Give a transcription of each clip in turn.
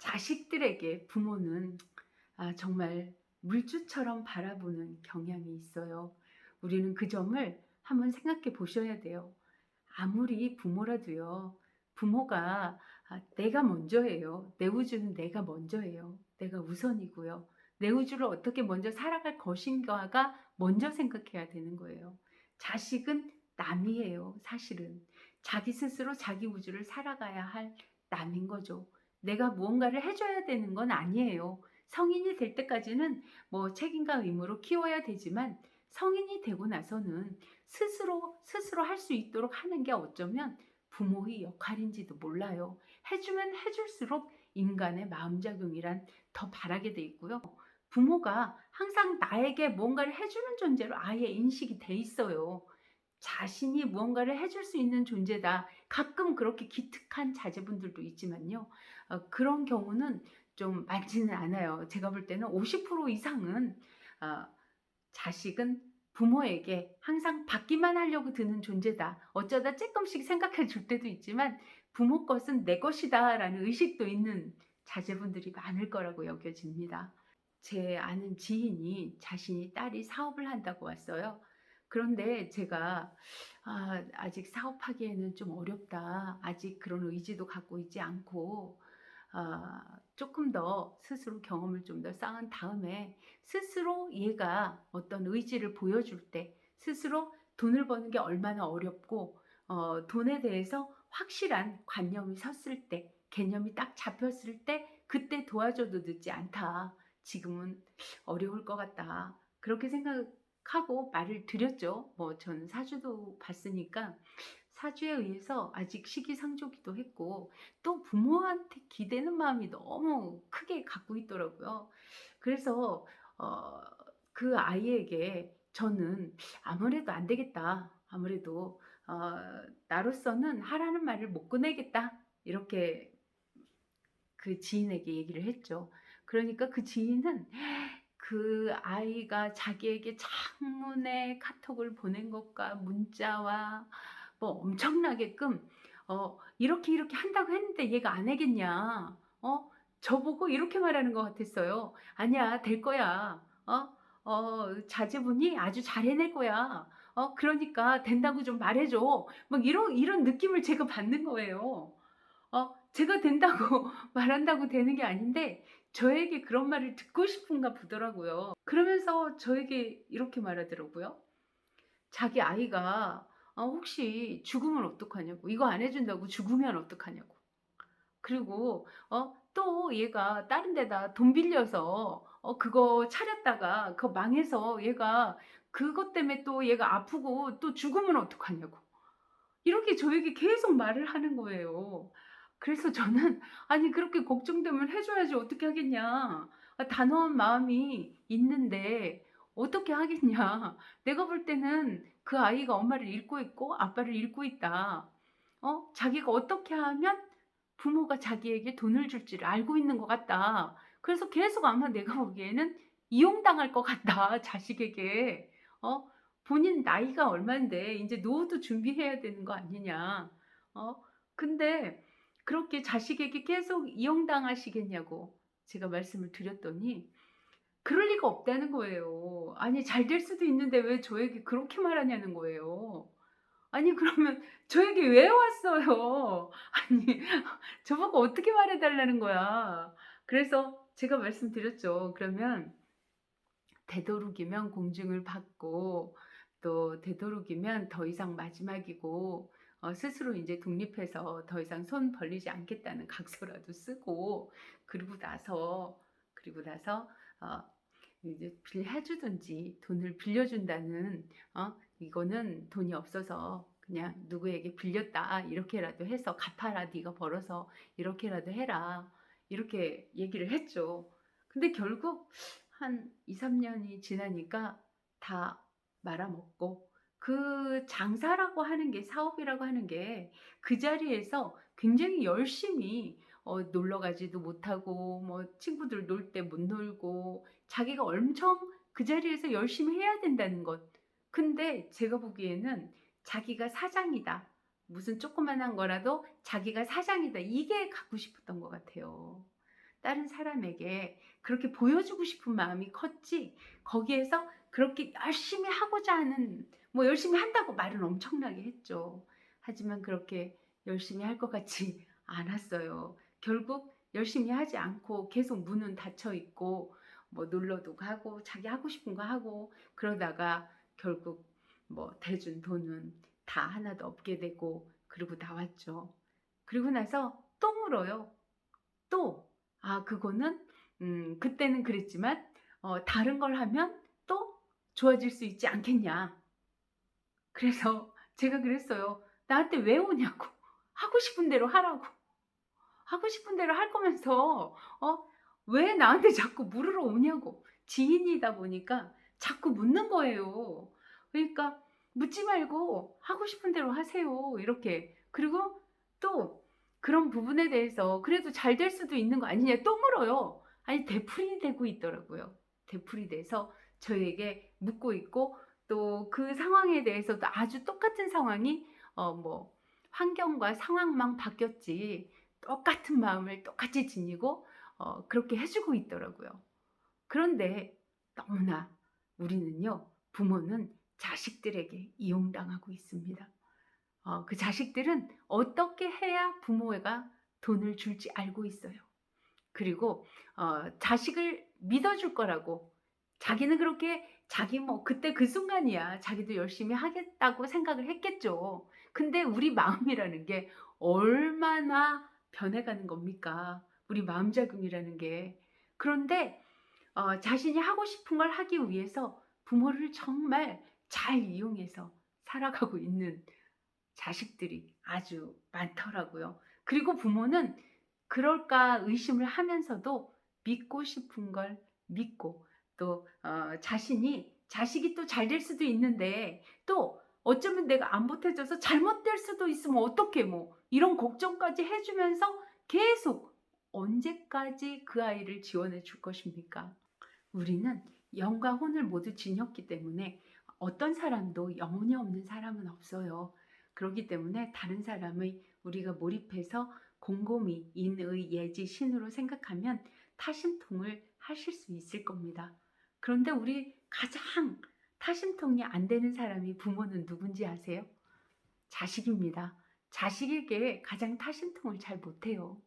자식들에게 부모는 정말 물주처럼 바라보는 경향이 있어요. 우리는 그 점을 한번 생각해 보셔야 돼요. 아무리 부모라도요. 부모가 내가 먼저예요. 내 우주는 내가 먼저예요. 내가 우선이고요. 내 우주를 어떻게 먼저 살아갈 것인가가 먼저 생각해야 되는 거예요. 자식은 남이에요. 사실은 자기 스스로 자기 우주를 살아가야 할 남인 거죠. 내가 무언가를 해줘야 되는 건 아니에요. 성인이 될 때까지는 뭐 책임과 의무로 키워야 되지만 성인이 되고 나서는 스스로 할 수 있도록 하는 게 어쩌면 부모의 역할인지도 몰라요. 해주면 해줄수록 인간의 마음작용이란 더 바라게 돼 있고요. 부모가 항상 나에게 뭔가를 해주는 존재로 아예 인식이 돼 있어요. 자신이 무언가를 해줄 수 있는 존재다. 가끔 그렇게 기특한 자제분들도 있지만요. 그런 경우는 좀 많지는 않아요. 제가 볼 때는 50% 이상은 어, 자식은 부모에게 항상 받기만 하려고 드는 존재다. 어쩌다 조금씩 생각해 줄 때도 있지만 부모 것은 내 것이다 라는 의식도 있는 자제분들이 많을 거라고 여겨집니다. 제 아는 지인이 자신이 딸이 사업을 한다고 왔어요. 그런데 제가 아직 사업하기에는 좀 어렵다. 아직 그런 의지도 갖고 있지 않고 조금 더 스스로 경험을 좀 더 쌓은 다음에 스스로 얘가 어떤 의지를 보여줄 때 스스로 돈을 버는 게 얼마나 어렵고 돈에 대해서 확실한 관념이 섰을 때 개념이 딱 잡혔을 때 그때 도와줘도 늦지 않다. 지금은 어려울 것 같다. 그렇게 생각하고 말을 드렸죠. 뭐 저는 사주도 봤으니까 사주에 의해서 아직 시기상조기도 했고 또 부모한테 기대는 마음이 너무 크게 갖고 있더라고요. 그래서 어, 그 아이에게 저는 아무래도 안 되겠다. 아무래도 나로서는 하라는 말을 못 꺼내겠다. 이렇게 그 지인에게 얘기를 했죠. 그러니까 그 지인은 그 아이가 자기에게 장문의 카톡을 보낸 것과 문자와 뭐 엄청나게끔 이렇게 한다고 했는데 얘가 안 하겠냐. 저보고 이렇게 말하는 것 같았어요. 아니야, 될 거야. 자제분이 아주 잘 해낼 거야. 그러니까 된다고 좀 말해줘. 막 이런 느낌을 제가 받는 거예요. 제가 된다고 말한다고 되는 게 아닌데 저에게 그런 말을 듣고 싶은가 보더라고요. 그러면서 저에게 이렇게 말하더라고요. 자기 아이가 혹시 죽으면 어떡하냐고. 이거 안 해준다고 죽으면 어떡하냐고. 그리고 또 얘가 다른 데다 돈 빌려서 그거 차렸다가 그거 망해서 얘가 그것 때문에 또 얘가 아프고 또 죽으면 어떡하냐고. 이렇게 저에게 계속 말을 하는 거예요. 그래서 저는 아니 그렇게 걱정되면 해 줘야지 어떻게 하겠냐. 단호한 마음이 있는데 어떻게 하겠냐. 내가 볼 때는 그 아이가 엄마를 잃고 있고 아빠를 잃고 있다. 자기가 어떻게 하면 부모가 자기에게 돈을 줄지를 알고 있는 것 같다. 그래서 계속 아마 내가 보기에는 이용당할 것 같다. 자식에게. 어? 본인 나이가 얼만데 이제 노후도 준비해야 되는 거 아니냐. 어? 근데 그렇게 자식에게 계속 이용당하시겠냐고 제가 말씀을 드렸더니 그럴 리가 없다는 거예요. 아니 잘 될 수도 있는데 왜 저에게 그렇게 말하냐는 거예요. 아니 그러면 저에게 왜 왔어요? 아니 저보고 어떻게 말해 달라는 거야. 그래서 제가 말씀드렸죠. 그러면 되도록이면 공증을 받고 또 되도록이면 더 이상 마지막이고 스스로 이제 독립해서 더 이상 손 벌리지 않겠다는 각서라도 쓰고 그리고 나서 어, 이제 해주든지 돈을 빌려준다는 이거는 돈이 없어서 그냥 누구에게 빌렸다 이렇게라도 해서 갚아라 네가 벌어서 이렇게라도 해라 이렇게 얘기를 했죠. 근데 결국 한 2, 3년이 지나니까 다 말아먹고 그 장사라고 하는 게 사업이라고 하는 게 그 자리에서 굉장히 열심히 놀러 가지도 못하고 뭐 친구들 놀 때 못 놀고 자기가 엄청 그 자리에서 열심히 해야 된다는 것. 근데 제가 보기에는 자기가 사장이다. 무슨 조그만한 거라도 자기가 사장이다. 이게 갖고 싶었던 것 같아요. 다른 사람에게 그렇게 보여주고 싶은 마음이 컸지, 거기에서 그렇게 열심히 하고자 하는, 뭐 열심히 한다고 말은 엄청나게 했죠. 하지만 그렇게 열심히 할 것 같지 않았어요. 결국 열심히 하지 않고 계속 문은 닫혀 있고, 뭐 놀러도 가고 자기 하고 싶은 거 하고 그러다가 결국 뭐 대준 돈은 다 하나도 없게 되고 그러고 나왔죠. 그리고 나서 또 물어요. 또 그거는 그때는 그랬지만 다른 걸 하면 또 좋아질 수 있지 않겠냐. 그래서 제가 그랬어요. 나한테 왜 오냐고. 하고 싶은 대로 하라고. 하고 싶은 대로 할 거면서 왜 나한테 자꾸 물으러 오냐고. 지인이다 보니까 자꾸 묻는 거예요. 그러니까 묻지 말고 하고 싶은 대로 하세요. 이렇게. 그리고 또 그런 부분에 대해서 그래도 잘 될 수도 있는 거 아니냐 또 물어요. 아니, 되풀이 되고 있더라고요. 되풀이 돼서 저에게 묻고 있고, 또 그 상황에 대해서도 아주 똑같은 상황이 뭐 환경과 상황만 바뀌었지 똑같은 마음을 똑같이 지니고 그렇게 해주고 있더라고요. 그런데 너무나 우리는요, 부모는 자식들에게 이용당하고 있습니다. 그 자식들은 어떻게 해야 부모가 돈을 줄지 알고 있어요. 그리고 자식을 믿어줄 거라고, 자기는 그렇게 자기 뭐 그때 그 순간이야 자기도 열심히 하겠다고 생각을 했겠죠. 근데 우리 마음이라는 게 얼마나 변해가는 겁니까? 우리 마음자금이라는 게. 그런데 자신이 하고 싶은 걸 하기 위해서 부모를 정말 잘 이용해서 살아가고 있는 자식들이 아주 많더라고요. 그리고 부모는 그럴까 의심을 하면서도 믿고 싶은 걸 믿고, 또 자식이 또 잘 될 수도 있는데, 또 어쩌면 내가 안 보태줘서 잘못될 수도 있으면 어떡해, 뭐 이런 걱정까지 해주면서 계속 언제까지 그 아이를 지원해 줄 것입니까? 우리는 영과 혼을 모두 지녔기 때문에 어떤 사람도 영혼이 없는 사람은 없어요. 그렇기 때문에 다른 사람의 우리가 몰입해서 곰곰이 인의 예지 신으로 생각하면 타심통을 하실 수 있을 겁니다. 그런데 우리 가장 타심통이 안 되는 사람이 부모는 누군지 아세요? 자식입니다. 자식에게 가장 타심통을 잘 못해요.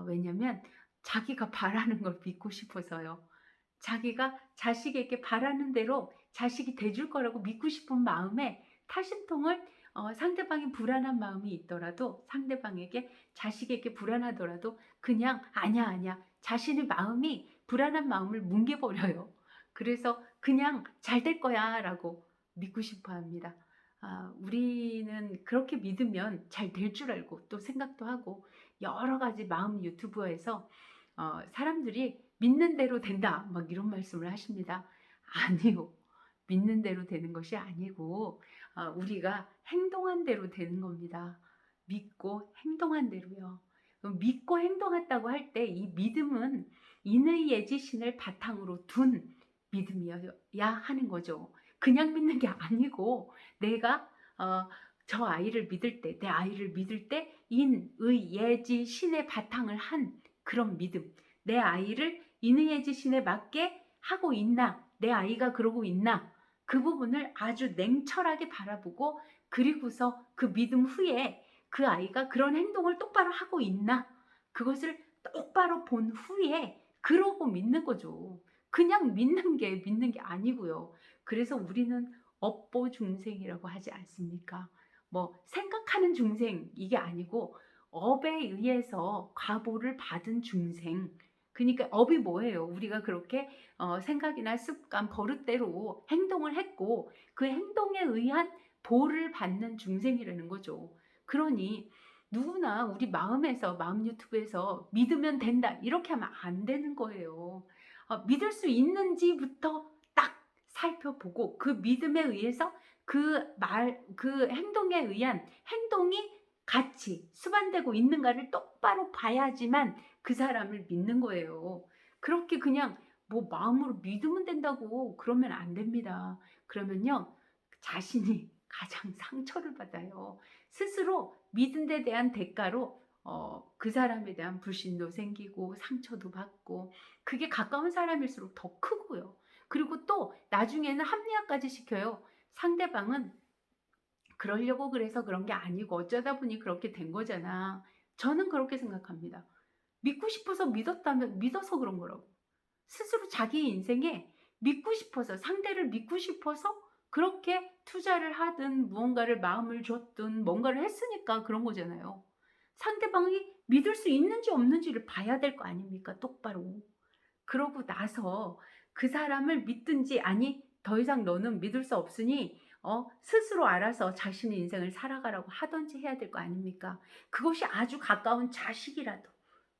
왜냐면 자기가 바라는 걸 믿고 싶어서요. 자기가 자식에게 바라는 대로 자식이 돼줄 거라고 믿고 싶은 마음에 타심통을, 상대방이 불안한 마음이 있더라도, 상대방에게 자식에게 불안하더라도 그냥 아니야 아니야, 자신의 마음이 불안한 마음을 뭉개버려요. 그래서 그냥 잘 될 거야 라고 믿고 싶어 합니다. 우리는 그렇게 믿으면 잘 될 줄 알고 또 생각도 하고, 여러 가지 마음 유튜브에서 사람들이 믿는 대로 된다 막 이런 말씀을 하십니다. 아니요. 믿는 대로 되는 것이 아니고 우리가 행동한 대로 되는 겁니다. 믿고 행동한 대로요. 믿고 행동했다고 할 때 이 믿음은 인의 예지신을 바탕으로 둔 믿음이어야 하는 거죠. 그냥 믿는 게 아니고, 내가 저 아이를 믿을 때, 내 아이를 믿을 때 인의 예지 신의 바탕을 한 그런 믿음, 내 아이를 인의 예지 신에 맞게 하고 있나, 내 아이가 그러고 있나, 그 부분을 아주 냉철하게 바라보고, 그리고서 그 믿음 후에 그 아이가 그런 행동을 똑바로 하고 있나, 그것을 똑바로 본 후에 그러고 믿는 거죠. 그냥 믿는 게 아니고요. 그래서 우리는 업보 중생이라고 하지 않습니까? 뭐 생각하는 중생 이게 아니고 업에 의해서 과보를 받은 중생. 그러니까 업이 뭐예요? 우리가 그렇게 생각이나 습관, 버릇대로 행동을 했고 그 행동에 의한 보를 받는 중생이라는 거죠. 그러니 누구나 우리 마음에서, 마음 유튜브에서 믿으면 된다 이렇게 하면 안 되는 거예요. 믿을 수 있는지부터 딱 살펴보고 그 믿음에 의해서 그 행동에 의한 행동이 같이 수반되고 있는가를 똑바로 봐야지만 그 사람을 믿는 거예요. 그렇게 그냥 뭐 마음으로 믿으면 된다고 그러면 안 됩니다. 그러면요, 자신이 가장 상처를 받아요. 스스로 믿은 데 대한 대가로 그 사람에 대한 불신도 생기고 상처도 받고 그게 가까운 사람일수록 더 크고요. 그리고 또 나중에는 합리화까지 시켜요. 상대방은 그러려고 그래서 그런 게 아니고 어쩌다 보니 그렇게 된 거잖아. 저는 그렇게 생각합니다. 믿고 싶어서 믿었다면 믿어서 그런 거라고. 스스로 자기 인생에 믿고 싶어서 상대를 믿고 싶어서 그렇게 투자를 하든 무언가를 마음을 줬든 뭔가를 했으니까 그런 거잖아요. 상대방이 믿을 수 있는지 없는지를 봐야 될 거 아닙니까? 똑바로. 그러고 나서 그 사람을 믿든지 아니 더 이상 너는 믿을 수 없으니 스스로 알아서 자신의 인생을 살아가라고 하든지 해야 될 거 아닙니까? 그것이 아주 가까운 자식이라도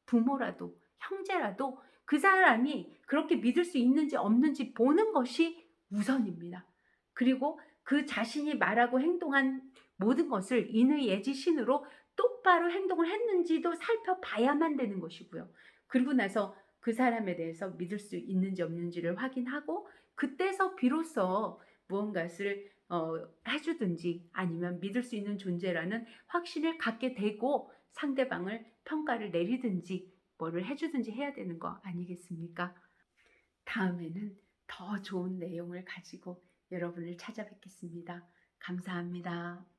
부모라도 형제라도 그 사람이 그렇게 믿을 수 있는지 없는지 보는 것이 우선입니다. 그리고 그 자신이 말하고 행동한 모든 것을 인의 예지신으로 똑바로 행동을 했는지도 살펴봐야만 되는 것이고요. 그리고 나서 그 사람에 대해서 믿을 수 있는지 없는지를 확인하고 그때서 비로소 무언가를 해주든지 아니면 믿을 수 있는 존재라는 확신을 갖게 되고 상대방을 평가를 내리든지 뭐를 해주든지 해야 되는 거 아니겠습니까? 다음에는 더 좋은 내용을 가지고 여러분을 찾아뵙겠습니다. 감사합니다.